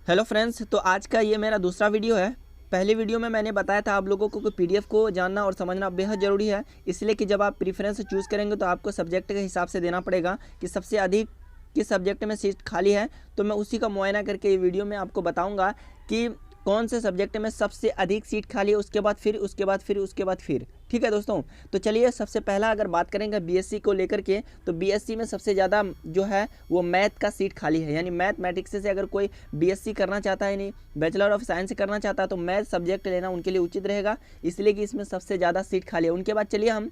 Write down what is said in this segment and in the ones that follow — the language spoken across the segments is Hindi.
हेलो फ्रेंड्स, तो आज का ये मेरा दूसरा वीडियो है। पहले वीडियो में मैंने बताया था आप लोगों को कि पीडीएफ को जानना और समझना बेहद ज़रूरी है, इसलिए कि जब आप प्रेफरेंस चूज़ करेंगे तो आपको सब्जेक्ट के हिसाब से देना पड़ेगा कि सबसे अधिक किस सब्जेक्ट में सीट खाली है। तो मैं उसी का मुआयना करके ये वीडियो में आपको बताऊँगा कि कौन से सब्जेक्ट में सबसे अधिक सीट खाली है, उसके बाद फिर। ठीक है दोस्तों, तो चलिए सबसे पहला अगर बात करेंगे बीएससी को लेकर के, तो बीएससी में सबसे ज़्यादा जो है वो मैथ का सीट खाली है। यानी मैथमेटिक्स से अगर कोई बीएससी करना चाहता है, यानी बैचलर ऑफ साइंस करना चाहता है, तो मैथ सब्जेक्ट लेना उनके लिए उचित रहेगा, इसलिए कि इसमें सबसे ज़्यादा सीट खाली है। उनके बाद चलिए हम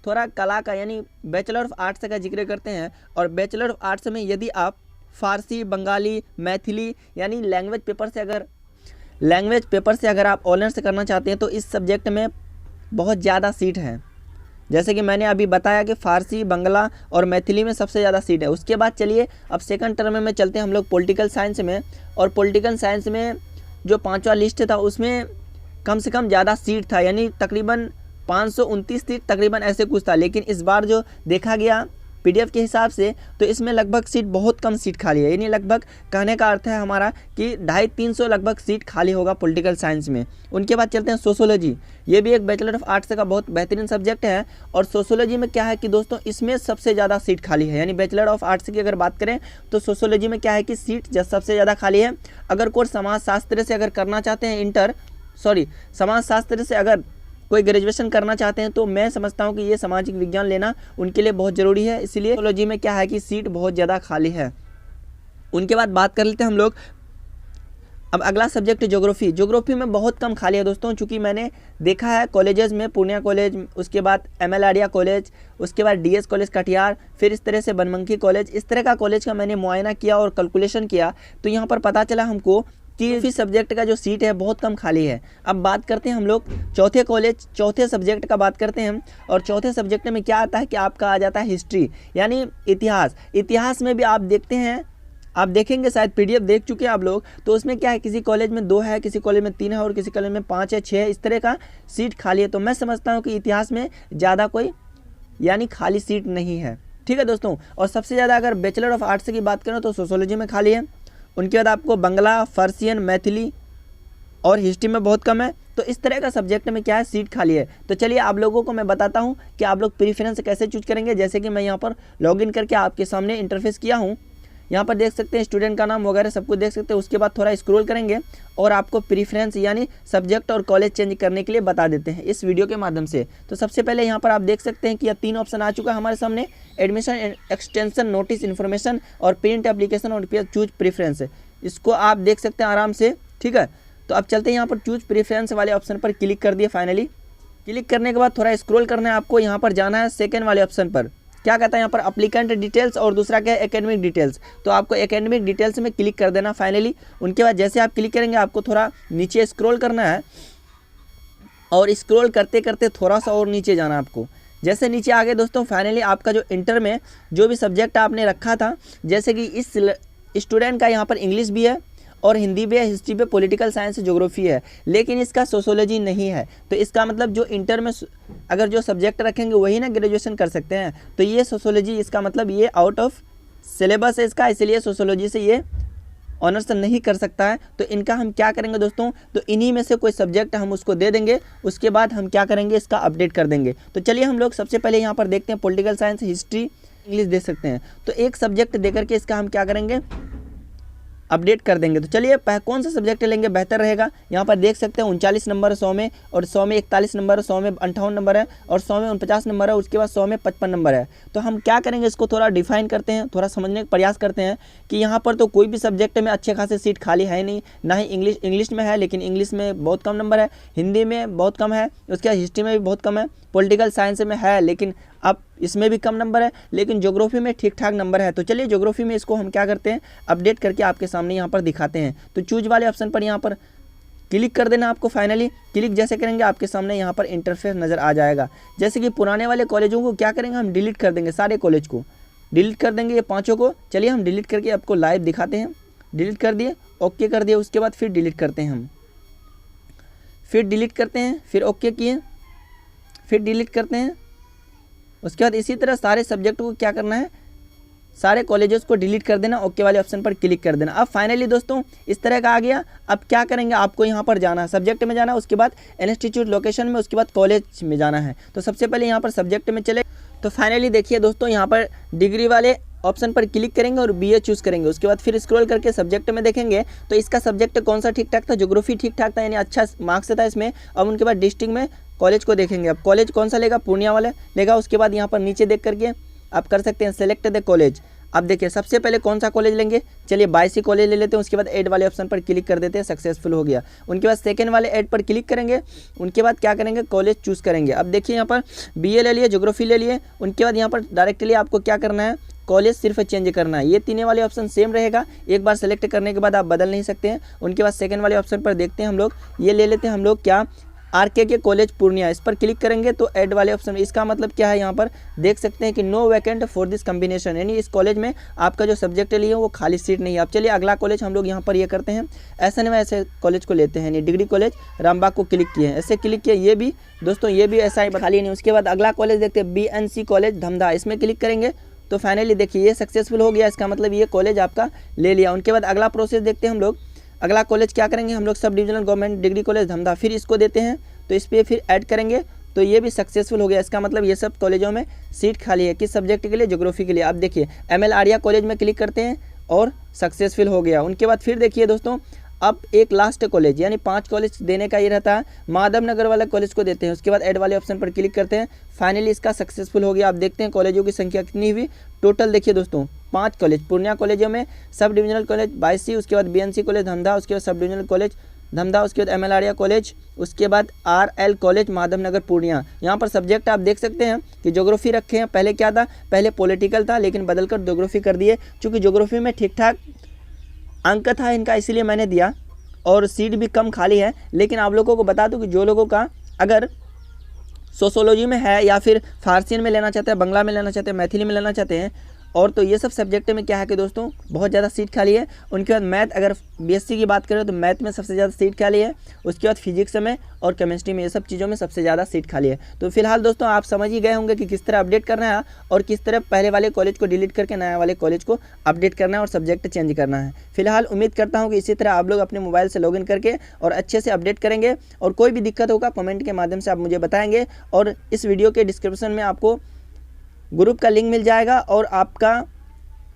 थोड़ा कला का यानी बैचलर ऑफ आर्ट्स का जिक्र करते हैं। और बैचलर ऑफ आर्ट्स में यदि आप फारसी, बंगाली, मैथिली यानी लैंग्वेज पेपर से अगर आप ऑनर्स करना चाहते हैं तो इस सब्जेक्ट में बहुत ज़्यादा सीट है। जैसे कि मैंने अभी बताया कि फ़ारसी, बंगला और मैथिली में सबसे ज़्यादा सीट है। उसके बाद चलिए अब सेकंड टर्म में चलते हैं हम लोग पॉलिटिकल साइंस में। और पॉलिटिकल साइंस में जो पांचवा लिस्ट था उसमें कम से कम ज़्यादा सीट था, यानी तकरीबन 529 सीट तकरीबन ऐसे कुछ था। लेकिन इस बार जो देखा गया पीडीएफ के हिसाब से तो इसमें लगभग सीट बहुत कम सीट खाली है। यानी लगभग कहने का अर्थ है हमारा कि 250-300 लगभग सीट खाली होगा पॉलिटिकल साइंस में। उनके बाद चलते हैं सोशोलॉजी। ये भी एक बैचलर ऑफ आर्ट्स का बहुत बेहतरीन सब्जेक्ट है। और सोशोलॉजी में क्या है कि दोस्तों इसमें सबसे ज़्यादा सीट खाली है। यानी बैचलर ऑफ आर्ट्स की अगर बात करें तो सोशोलॉजी में क्या है कि सीट सबसे ज़्यादा खाली है। अगर कोई समाजशास्त्र से अगर करना चाहते हैं समाजशास्त्र से अगर कोई ग्रेजुएशन करना चाहते हैं तो मैं समझता हूं कि ये सामाजिक विज्ञान लेना उनके लिए बहुत ज़रूरी है। इसलिए सोशोलॉजी में क्या है कि सीट बहुत ज़्यादा खाली है। उनके बाद बात कर लेते हैं हम लोग अब अगला सब्जेक्ट ज्योग्राफी में बहुत कम खाली है दोस्तों। चूँकि मैंने देखा है कॉलेजेस में पूर्णिया कॉलेज, उसके बाद एमएल आडिया कॉलेज, उसके बाद डीएस कॉलेज कटिहार, फिर इस तरह से बनमनखी कॉलेज, इस तरह का कॉलेज का मैंने मुआयना किया और कैलकुलेशन किया तो यहाँ पर पता चला हमको कि सब्जेक्ट का जो सीट है बहुत कम खाली है। अब बात करते हैं हम लोग चौथे सब्जेक्ट का बात करते हैं। और चौथे सब्जेक्ट में क्या आता है कि आपका आ जाता है हिस्ट्री यानी इतिहास में भी आप देखते हैं, आप देखेंगे शायद पीडीएफ देख चुके हैं आप लोग, तो उसमें क्या है किसी कॉलेज में 2 है, किसी कॉलेज में 3 है और किसी कॉलेज में 5 है, 6 है, इस तरह का सीट खाली है। तो मैं समझता हूँ कि इतिहास में ज़्यादा कोई यानी खाली सीट नहीं है। ठीक है दोस्तों, और सबसे ज़्यादा अगर बैचलर ऑफ आर्ट्स की बात करें तो सोशोलॉजी में खाली है। उनके बाद आपको बंगला, फारसियन, मैथिली और हिस्ट्री में बहुत कम है। तो इस तरह का सब्जेक्ट में क्या है सीट खाली है। तो चलिए आप लोगों को मैं बताता हूं कि आप लोग प्रेफरेंस कैसे चूज करेंगे। जैसे कि मैं यहां पर लॉगिन करके आपके सामने इंटरफेस किया हूं, यहाँ पर देख सकते हैं स्टूडेंट का नाम वगैरह सब कुछ देख सकते हैं। उसके बाद थोड़ा स्क्रॉल करेंगे और आपको प्रेफरेंस यानी सब्जेक्ट और कॉलेज चेंज करने के लिए बता देते हैं इस वीडियो के माध्यम से। तो सबसे पहले यहाँ पर आप देख सकते हैं कि यह 3 ऑप्शन आ चुका है हमारे सामने, एडमिशन, एक्सटेंशन, नोटिस, इन्फॉर्मेशन और प्रिंट एप्लीकेशन और चूज प्रेफरेंस। इसको आप देख सकते हैं आराम से। ठीक है, तो अब चलते हैं यहाँ पर चूज प्रेफरेंस वाले ऑप्शन पर क्लिक कर दिए। फाइनली क्लिक करने के बाद थोड़ा स्क्रॉल करना है आपको, यहाँ पर जाना है सेकेंड वाले ऑप्शन पर। क्या कहता है यहाँ पर अप्लीकेंट डिटेल्स और दूसरा क्या है एकेडमिक डिटेल्स। तो आपको एकेडमिक डिटेल्स में क्लिक कर देना फाइनली। उनके बाद जैसे आप क्लिक करेंगे आपको थोड़ा नीचे स्क्रॉल करना है और स्क्रॉल करते करते थोड़ा सा और नीचे जाना आपको। जैसे नीचे आ गए दोस्तों, फाइनली आपका जो इंटर में जो भी सब्जेक्ट आपने रखा था, जैसे कि इस स्टूडेंट का यहाँ पर इंग्लिश भी है और हिंदी भी है, हिस्ट्री पे, पॉलिटिकल साइंस, ज्योग्राफी है, लेकिन इसका सोशोलॉजी नहीं है। तो इसका मतलब जो इंटर में अगर जो सब्जेक्ट रखेंगे वही ना ग्रेजुएशन कर सकते हैं। तो ये सोशोलॉजी इसका मतलब ये आउट ऑफ सिलेबस है इसका, इसलिए सोशोलॉजी से ये ऑनर्स नहीं कर सकता है। तो इनका हम क्या करेंगे दोस्तों, तो इन्हीं में से कोई सब्जेक्ट हम उसको दे देंगे, उसके बाद हम क्या करेंगे इसका अपडेट कर देंगे। तो चलिए हम लोग सबसे पहले यहाँ पर देखते हैं पॉलिटिकल साइंस, हिस्ट्री, इंग्लिश दे सकते हैं। तो एक सब्जेक्ट दे करके इसका हम क्या करेंगे अपडेट कर देंगे। तो चलिए कौन सा सब्जेक्ट लेंगे बेहतर रहेगा। यहाँ पर देख सकते हैं 39 नंबर है 100 में, और 100 में 41 नंबर है, 100 में 58 नंबर है, और 100 में 49 नंबर है, उसके बाद 100 में 55 नंबर है। तो हम क्या करेंगे इसको थोड़ा डिफाइन करते हैं, थोड़ा समझने का प्रयास करते हैं कि यहाँ पर तो कोई भी सब्जेक्ट में अच्छे खासे सीट खाली है नहीं, ना ही इंग्लिश में है, लेकिन इंग्लिश में बहुत कम नंबर है, हिंदी में बहुत कम है, उसके बाद हिस्ट्री में भी बहुत कम है, पॉलिटिकल साइंस में है लेकिन अब इसमें भी कम नंबर है, लेकिन ज्योग्राफी में ठीक ठाक नंबर है। तो चलिए ज्योग्राफी में इसको हम क्या करते हैं अपडेट करके आपके सामने यहाँ पर दिखाते हैं। तो चूज वाले ऑप्शन पर यहाँ पर क्लिक कर देना आपको। फाइनली क्लिक जैसे करेंगे आपके सामने यहाँ पर इंटरफेस नज़र आ जाएगा। जैसे कि पुराने वाले कॉलेजों को क्या करेंगे हम डिलीट कर देंगे, सारे कॉलेज को डिलीट कर देंगे, ये 5 को। चलिए हम डिलीट करके आपको लाइव दिखाते हैं। डिलीट कर दिए, ओके कर दिए, उसके बाद फिर डिलीट करते हैं हम, फिर डिलीट करते हैं, फिर ओके किए, फिर डिलीट करते हैं। उसके बाद इसी तरह सारे सब्जेक्ट को क्या करना है सारे कॉलेजेस को डिलीट कर देना, ओके वाले ऑप्शन पर क्लिक कर देना। अब फाइनली दोस्तों इस तरह का आ गया। अब क्या करेंगे, आपको यहाँ पर जाना है, सब्जेक्ट में जाना है, उसके बाद इंस्टीट्यूट लोकेशन में, उसके बाद कॉलेज में जाना है। तो सबसे पहले यहाँ पर सब्जेक्ट में चले। तो फाइनली देखिए दोस्तों यहाँ पर डिग्री वाले ऑप्शन पर क्लिक करेंगे और बीए चूज़ करेंगे। उसके बाद फिर स्क्रॉल करके सब्जेक्ट में देखेंगे तो इसका सब्जेक्ट कौन सा ठीक ठाक था, ज्योग्राफी ठीक ठाक था, यानी अच्छा मार्क्स था इसमें। अब उनके बाद डिस्ट्रिक्ट में कॉलेज को देखेंगे। अब कॉलेज कौन सा लेगा, पूर्णिया वाला लेगा। उसके बाद यहाँ पर नीचे देख करके आप कर सकते हैं सेलेक्ट द कॉलेज। अब देखिए सबसे पहले कौन सा कॉलेज लेंगे, चलिए बायसी कॉलेज ले लेते हैं। उसके बाद ऐड वाले ऑप्शन पर क्लिक कर देते हैं, सक्सेसफुल हो गया। उनके बाद सेकंड वाले ऐड पर क्लिक करेंगे। उनके बाद क्या करेंगे, कॉलेज चूज़ करेंगे। अब देखिए यहाँ पर बीए ले लिए, ज्योग्राफी ले लिए। उनके बाद यहाँ पर डायरेक्टली आपको क्या करना है, कॉलेज सिर्फ चेंज करना है। ये तीनों वाले ऑप्शन सेम रहेगा, एक बार सेलेक्ट करने के बाद आप बदल नहीं सकते हैं। उनके बाद सेकंड वाले ऑप्शन पर देखते हैं हम लोग, ये ले लेते हैं हम लोग क्या, आरके कॉलेज पूर्णिया। इस पर क्लिक करेंगे तो ऐड वाले ऑप्शन, इसका मतलब क्या है, यहाँ पर देख सकते हैं कि no vacant for this combination, यानी इस कॉलेज में आपका जो सब्जेक्ट लिए वो खाली सीट नहीं है। अब चलिए अगला कॉलेज हम लोग यहाँ पर ये करते हैं, ऐसे में ऐसे कॉलेज को लेते हैं, यानी डिग्री कॉलेज रामबाग को क्लिक किए हैं, ऐसे क्लिक किए। ये भी दोस्तों ये भी ऐसा ही खाली नहीं। उसके बाद अगला कॉलेज देखते हैं BNC कॉलेज धमधा, इसमें क्लिक करेंगे तो फाइनली देखिए ये सक्सेसफुल हो गया, इसका मतलब ये कॉलेज आपका ले लिया। उनके बाद अगला प्रोसेस देखते हैं हम लोग, अगला कॉलेज क्या करेंगे हम लोग, sub divisional government degree college Dhamdha, फिर इसको देते हैं तो इस पर फिर ऐड करेंगे तो ये भी सक्सेसफुल हो गया। इसका मतलब ये सब कॉलेजों में सीट खाली है, किस सब्जेक्ट के लिए, ज्योग्राफी के लिए। आप देखिए ML आर्या कॉलेज में क्लिक करते हैं और सक्सेसफुल हो गया। उनके बाद फिर देखिए दोस्तों अब एक लास्ट कॉलेज, यानी 5 कॉलेज देने का ये रहता है, माधव नगर वाला कॉलेज को देते हैं। उसके बाद ऐड वाले ऑप्शन पर क्लिक करते हैं, फाइनली इसका सक्सेसफुल हो गया। आप देखते हैं कॉलेजों की संख्या कितनी हुई, टोटल देखिए दोस्तों 5 कॉलेज पूर्णिया कॉलेजों में, सब डिविजनल कॉलेज 22, उसके बाद BNC कॉलेज धमधा, उसके बाद सब डिविजनल कॉलेज धमधा, उसके बाद ML आर्या कॉलेज, उसके बाद RL कॉलेज माधव नगर पूर्णिया। यहाँ पर सब्जेक्ट आप देख सकते हैं कि ज्योग्राफी रखे हैं, पहले क्या था, पहले पॉलिटिकल था लेकिन बदलकर ज्योग्राफी कर दिए। चूँकि ज्योग्राफी में ठीक ठाक अंक था इनका, इसीलिए मैंने दिया, और सीट भी कम खाली है। लेकिन आप लोगों को बता दूं कि जो लोगों का अगर सोशोलॉजी में है या फिर फारसी में लेना चाहते हैं, बंगला में लेना चाहते हैं, मैथिली में लेना चाहते हैं, और तो ये सब सब्जेक्ट में क्या है कि दोस्तों बहुत ज़्यादा सीट खाली है। उनके बाद मैथ, अगर BSc की बात करें तो मैथ में सबसे ज़्यादा सीट खाली है। उसके बाद फिजिक्स में और केमिस्ट्री में, ये सब चीज़ों में सबसे ज़्यादा सीट खाली है। तो फिलहाल दोस्तों आप समझ ही गए होंगे कि किस तरह अपडेट करना है और किस तरह पहले वाले कॉलेज को डिलीट करके नया वाले कॉलेज को अपडेट करना है और सब्जेक्ट चेंज करना है। फिलहाल उम्मीद करता हूँ कि इसी तरह आप लोग अपने मोबाइल से लॉगिन करके और अच्छे से अपडेट करेंगे। और कोई भी दिक्कत होगा कमेंट के माध्यम से आप मुझे बताएंगे। और इस वीडियो के डिस्क्रिप्शन में आपको ग्रुप का लिंक मिल जाएगा और आपका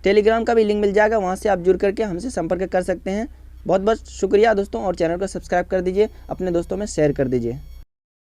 टेलीग्राम का भी लिंक मिल जाएगा, वहाँ से आप जुड़ करके हमसे संपर्क कर सकते हैं। बहुत बहुत शुक्रिया दोस्तों, और चैनल को सब्सक्राइब कर दीजिए, अपने दोस्तों में शेयर कर दीजिए।